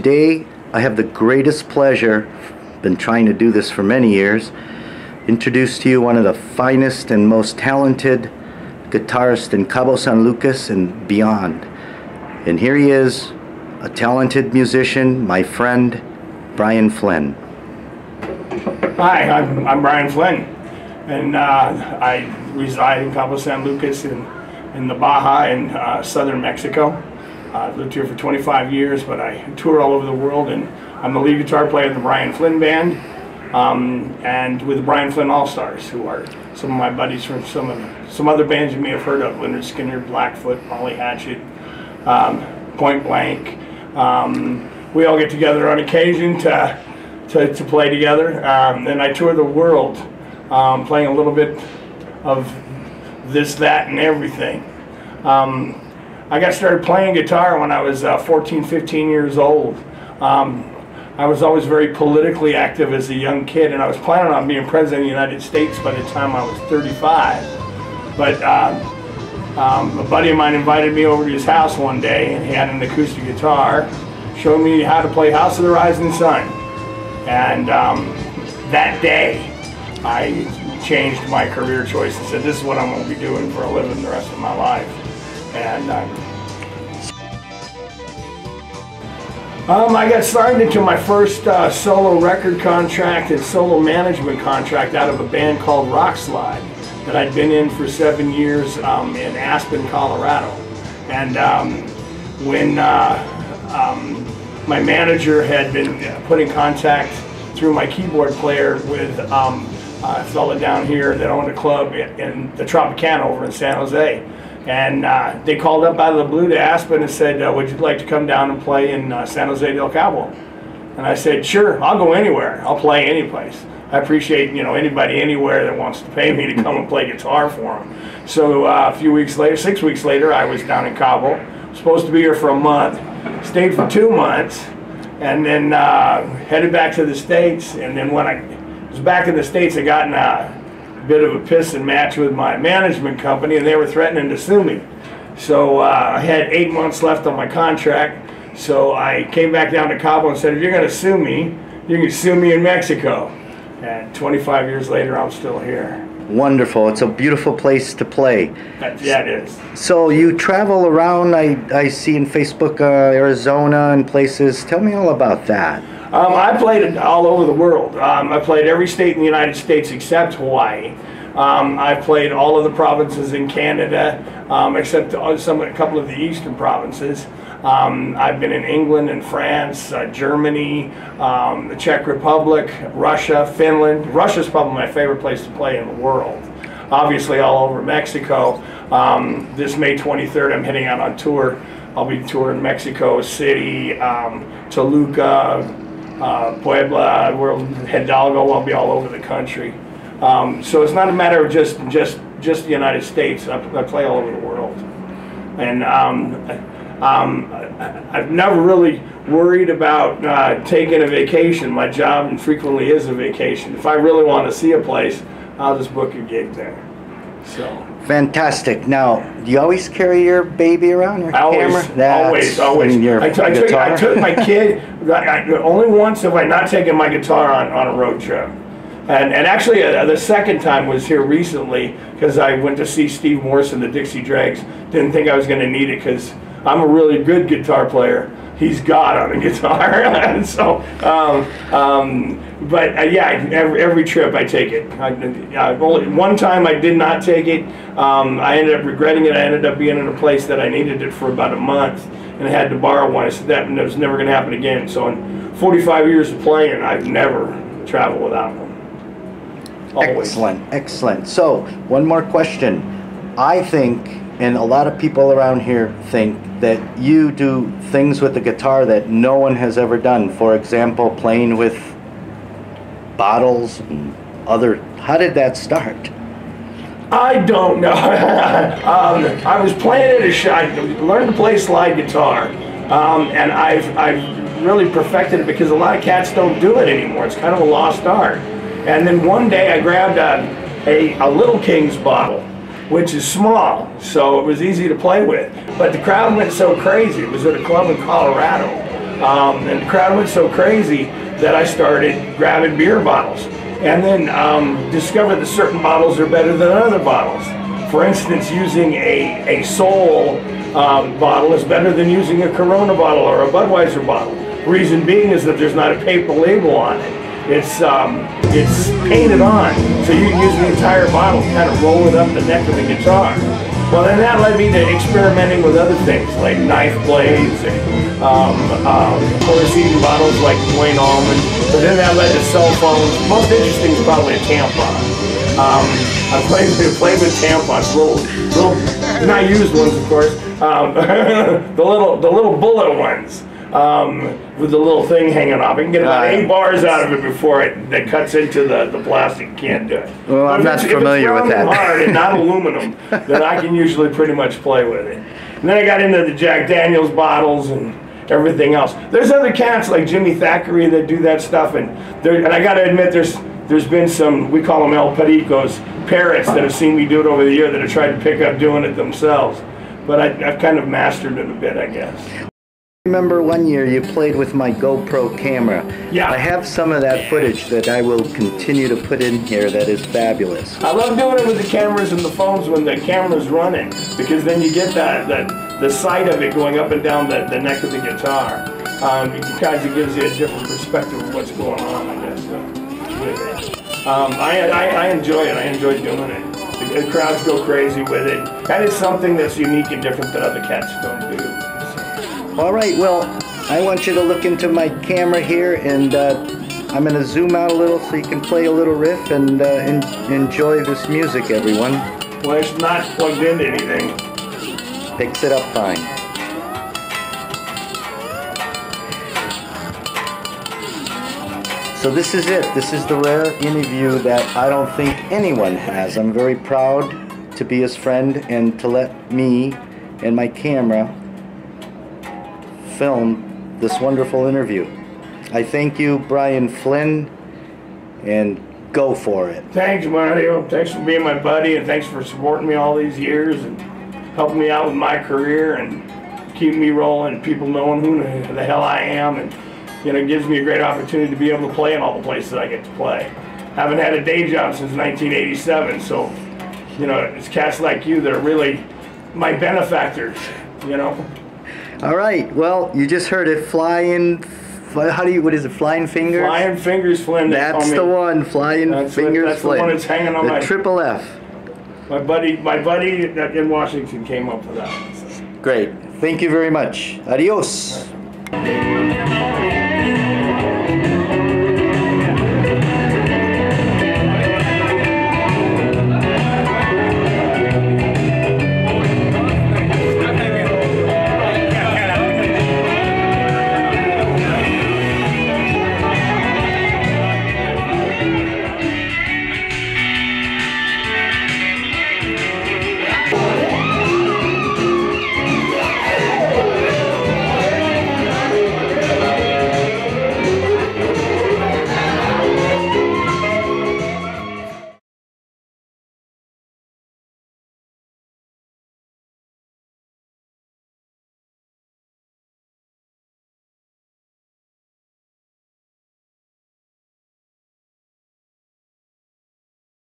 Today I have the greatest pleasure, been trying to do this for many years, introduce to you one of the finest and most talented guitarists in Cabo San Lucas and beyond. And here he is, a talented musician, my friend, Brian Flynn. Hi, I'm Brian Flynn, and I reside in Cabo San Lucas in the Baja in southern Mexico. I've lived here for 25 years, but I tour all over the world, and I'm the lead guitar player in the Brian Flynn Band, and with the Brian Flynn All-Stars, who are some of my buddies from some other bands you may have heard of: Lynyrd Skynyrd, Blackfoot, Molly Hatchet, Point Blank. We all get together on occasion to play together, and I tour the world, playing a little bit of this, that, and everything. I got started playing guitar when I was 14, 15 years old. I was always very politically active as a young kid, and I was planning on being president of the United States by the time I was 35. But a buddy of mine invited me over to his house one day, and he had an acoustic guitar, showed me how to play House of the Rising Sun. And that day, I changed my career choice and said, this is what I'm going to be doing for a living the rest of my life. And I got signed into my first solo record contract and solo management contract out of a band called Rockslide that I'd been in for 7 years in Aspen, Colorado. And when my manager had been put in contact through my keyboard player with a fella down here that owned a club in the Tropicana over in San Jose. And they called up out of the blue to Aspen and said, would you like to come down and play in San Jose del Cabo? And I said, sure, I'll go anywhere. I'll play any place. I appreciate, anybody anywhere that wants to pay me to come and play guitar for them. So a few weeks later, 6 weeks later, I was down in Cabo. Supposed to be here for a month. Stayed for 2 months, and then headed back to the States. And then when I was back in the States, I got in a bit of a pissing match with my management company, and they were threatening to sue me. So I had 8 months left on my contract, so I came back down to Cabo and said, if you're going to sue me, you can sue me in Mexico. And 25 years later, I'm still here. Wonderful. It's a beautiful place to play. Yeah, it is. So you travel around, I see in Facebook, Arizona and places. Tell me all about that. I played all over the world. I played every state in the United States except Hawaii. I've played all of the provinces in Canada, except a couple of the eastern provinces. I've been in England and France, Germany, the Czech Republic, Russia, Finland. Russia's probably my favorite place to play in the world. Obviously all over Mexico. This May 23rd, I'm heading out on tour. I'll be touring Mexico City, Toluca, Puebla, Hidalgo. I'll be all over the country. So it's not a matter of just the United States. I play all over the world. And I've never really worried about taking a vacation. My job frequently is a vacation. If I really want to see a place, I'll just book a gig there. So. Fantastic. Now, do you always carry your baby around, your camera? Always. I took my kid. Only once have I not taken my guitar on a road trip. And actually, the second time was here recently because I went to see Steve Morse and the Dixie Dregs. Didn't think I was going to need it because I'm a really good guitar player. He's God on a guitar. So, yeah, every trip I take it. Only one time I did not take it. I ended up regretting it. I ended up being in a place that I needed it for about a month, and I had to borrow one. I said that was never going to happen again. So in 45 years of playing, I've never traveled without one. Always. Excellent, excellent. So one more question. I think, and a lot of people around here think, that you do things with the guitar that no one has ever done. For example, playing with bottles and other. How did that start? I don't know. I was playing at a shop. I learned to play slide guitar, and I've really perfected it because a lot of cats don't do it anymore. It's kind of a lost art. And then one day I grabbed a Little King's bottle, which is small, so it was easy to play with. But the crowd went so crazy. It was at a club in Colorado. And the crowd went so crazy that I started grabbing beer bottles, and then discovered that certain bottles are better than other bottles. For instance, using a Sol bottle is better than using a Corona bottle or a Budweiser bottle. Reason being is that there's not a paper label on it. It's painted on, so you can use the entire bottle, kind of roll it up the neck of the guitar. Well, then that led me to experimenting with other things like knife blades and horse-eating bottles like Dwayne Allman. But then that led to cell phones. Most interesting is probably a tampon. I played with tampons, little, not used ones, of course. The little bullet ones. With the little thing hanging off. I can get about 8 bars out of it before that cuts into the plastic. You can't do it. Well, I'm not familiar with that. If it's hard and not aluminum, then I can usually pretty much play with it. And then I got into the Jack Daniels bottles and everything else. There's other cats like Jimmy Thackeray that do that stuff, and I got to admit, there's been some, we call them El Pericos, parrots that have seen me do it over the year that have tried to pick up doing it themselves. But I've kind of mastered it a bit, I guess. I remember one year you played with my GoPro camera. Yeah. I have some of that footage that I will continue to put in here that is fabulous. I love doing it with the cameras and the phones when the camera's running, because then you get the sight of it going up and down the neck of the guitar. It kind of gives you a different perspective of what's going on, I guess, with it. I enjoy it. I enjoy doing it. The crowds go crazy with it. That is something that's unique and different that other cats don't do. All right, well, I want you to look into my camera here, and I'm going to zoom out a little so you can play a little riff and enjoy this music, everyone. Well, it's not plugged into anything. Picks it up fine. So this is it. This is the rare interview that I don't think anyone has. I'm very proud to be his friend and to let me and my camera film this wonderful interview. I thank you, Brian Flynn, and go for it. Thanks, Mario. Thanks for being my buddy, and thanks for supporting me all these years and helping me out with my career and keeping me rolling, people knowing who the hell I am, and it gives me a great opportunity to be able to play in all the places I get to play. Haven't had a day job since 1987, so it's cats like you that are really my benefactors. All right, well, you just heard it. Flying, what is it, Flying Fingers? Flying Fingers, Flynn. That's the one, Flying Fingers, Flynn. That's the one that's hanging on my... Triple F. My buddy in Washington came up with that. Great. Thank you very much. Adios.